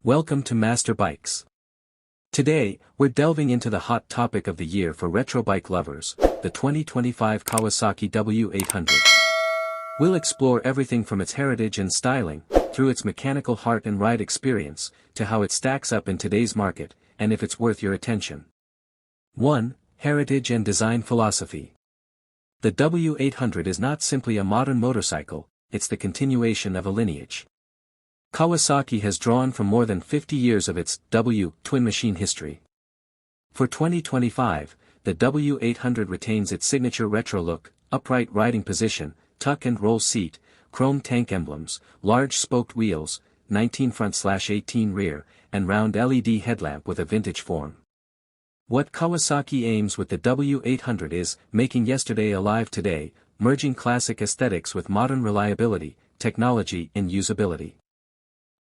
Welcome to Master Bikes. Today, we're delving into the hot topic of the year for retro bike lovers, the 2025 Kawasaki W800. We'll explore everything from its heritage and styling, through its mechanical heart and ride experience, to how it stacks up in today's market, and if it's worth your attention. 1. Heritage and Design Philosophy. The W800 is not simply a modern motorcycle, it's the continuation of a lineage. Kawasaki has drawn from more than 50 years of its twin machine history. For 2025, the W800 retains its signature retro look, upright riding position, tuck and roll seat, chrome tank emblems, large spoked wheels, 19 front/18 rear, and round LED headlamp with a vintage form. What Kawasaki aims with the W800 is making yesterday alive today, merging classic aesthetics with modern reliability, technology and usability.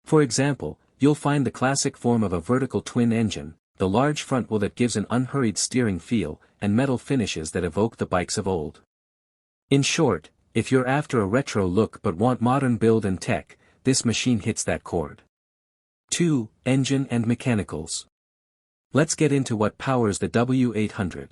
For example, you'll find the classic form of a vertical twin engine, the large front wheel that gives an unhurried steering feel, and metal finishes that evoke the bikes of old. In short, if you're after a retro look but want modern build and tech, this machine hits that chord. 2. Engine and Mechanicals. Let's get into what powers the W800.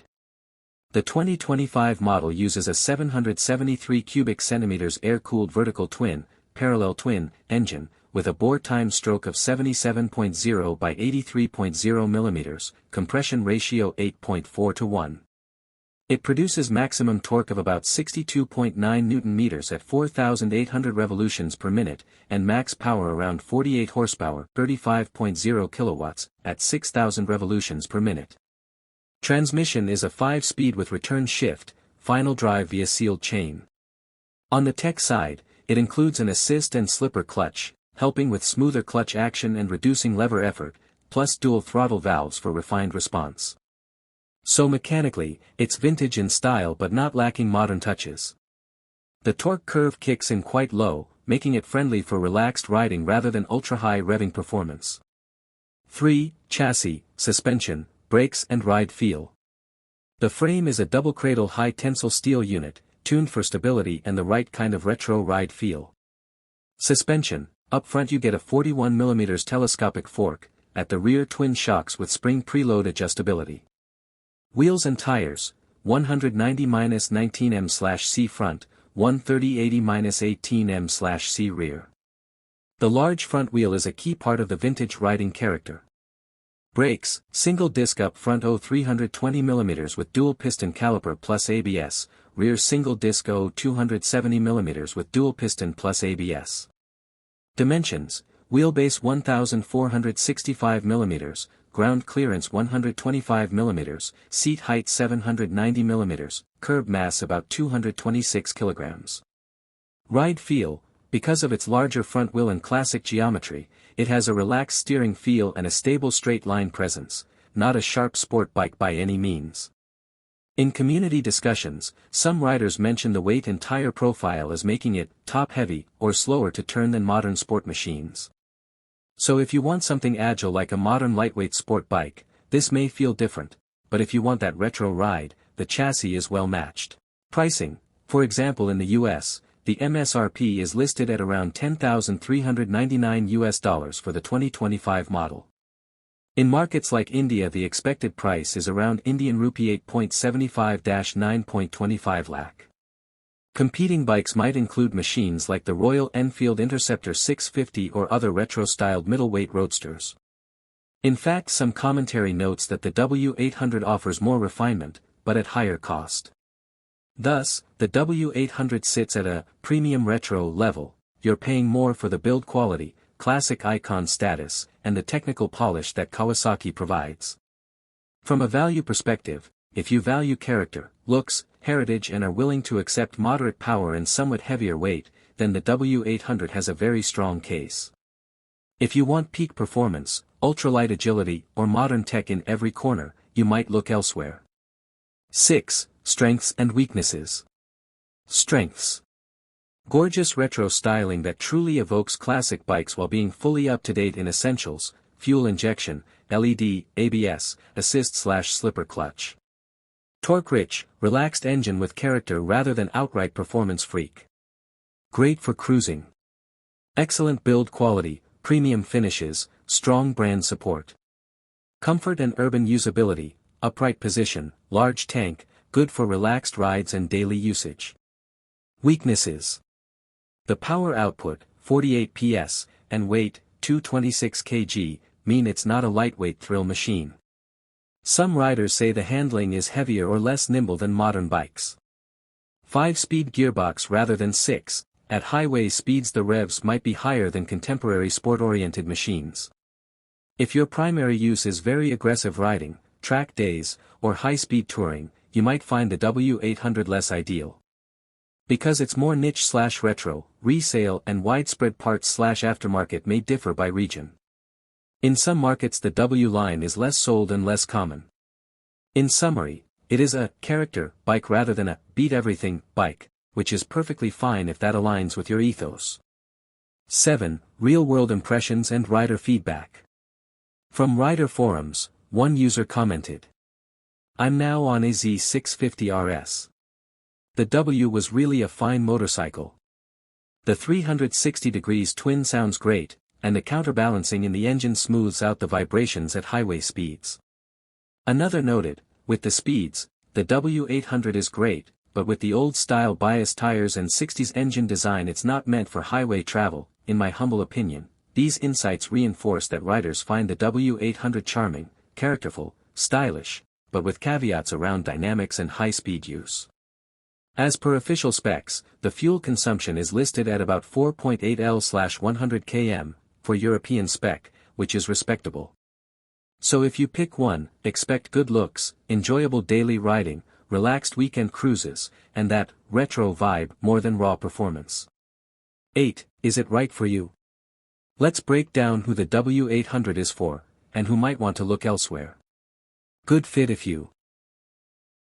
The 2025 model uses a 773 cubic centimeters air-cooled vertical twin, parallel twin, engine, with a bore time stroke of 77.0 by 83.0 mm, compression ratio 8.4 to 1. It produces maximum torque of about 62.9 Nm at 4,800 revolutions per minute, and max power around 48 horsepower, 35.0 kilowatts, at 6,000 revolutions per minute. Transmission is a 5-speed with return shift, final drive via sealed chain. On the tech side, it includes an assist and slipper clutch, helping with smoother clutch action and reducing lever effort, plus dual throttle valves for refined response. So mechanically, it's vintage in style but not lacking modern touches. The torque curve kicks in quite low, making it friendly for relaxed riding rather than ultra-high revving performance. 3. Chassis, suspension, brakes and ride feel. The frame is a double cradle high tensile steel unit, tuned for stability and the right kind of retro ride feel. Suspension. Up front you get a 41 mm telescopic fork, at the rear twin shocks with spring preload adjustability. Wheels and tires, 190-19M/C front, 130-80-18M/C rear. The large front wheel is a key part of the vintage riding character. Brakes, single disc up front 320 mm with dual piston caliper plus ABS, rear single disc 270 mm with dual piston plus ABS. Dimensions, wheelbase 1,465 mm, ground clearance 125 mm, seat height 790 mm, curb mass about 226 kg. Ride feel, because of its larger front wheel and classic geometry, it has a relaxed steering feel and a stable straight line presence, not a sharp sport bike by any means. In community discussions, some riders mention the weight and tire profile as making it top-heavy or slower to turn than modern sport machines. So if you want something agile like a modern lightweight sport bike, this may feel different, but if you want that retro ride, the chassis is well matched. Pricing, for example in the US, the MSRP is listed at around $10,399 for the 2025 model. In markets like India the expected price is around Indian rupee 8.75-9.25 lakh. Competing bikes might include machines like the Royal Enfield Interceptor 650 or other retro-styled middleweight roadsters. In fact, some commentary notes that the W800 offers more refinement, but at higher cost. Thus, the W800 sits at a premium retro level. You're paying more for the build quality, classic icon status, and the technical polish that Kawasaki provides. From a value perspective, if you value character, looks, heritage and are willing to accept moderate power and somewhat heavier weight, then the W800 has a very strong case. If you want peak performance, ultralight agility, or modern tech in every corner, you might look elsewhere. 6. Strengths and Weaknesses. Strengths. Gorgeous retro styling that truly evokes classic bikes while being fully up-to-date in essentials, fuel injection, LED, ABS, assist/slipper clutch. Torque-rich, relaxed engine with character rather than outright performance freak. Great for cruising. Excellent build quality, premium finishes, strong brand support. Comfort and urban usability, upright position, large tank, good for relaxed rides and daily usage. Weaknesses. The power output, 48 PS, and weight, 226 kg, mean it's not a lightweight thrill machine. Some riders say the handling is heavier or less nimble than modern bikes. 5-speed gearbox rather than 6, at highway speeds the revs might be higher than contemporary sport-oriented machines. If your primary use is very aggressive riding, track days, or high-speed touring, you might find the W800 less ideal. Because it's more niche/retro, resale and widespread parts/aftermarket may differ by region. In some markets the W line is less sold and less common. In summary, it is a character bike rather than a beat-everything bike, which is perfectly fine if that aligns with your ethos. 7. Real-world impressions and rider feedback. From rider forums, one user commented, "I'm now on a Z650 RS. The W was really a fine motorcycle. The 360 degrees twin sounds great, and the counterbalancing in the engine smooths out the vibrations at highway speeds." Another noted, "With the speeds, the W800 is great, but with the old-style bias tires and 60s engine design it's not meant for highway travel. In my humble opinion, these insights reinforce that riders find the W800 charming, characterful, stylish, but with caveats around dynamics and high-speed use." As per official specs, the fuel consumption is listed at about 4.8 L/100 km, for European spec, which is respectable. So if you pick one, expect good looks, enjoyable daily riding, relaxed weekend cruises, and that retro vibe more than raw performance. 8. Is it right for you? Let's break down who the W800 is for, and who might want to look elsewhere. Good fit if you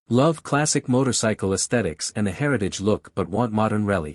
love classic motorcycle aesthetics and a heritage look but want modern rally.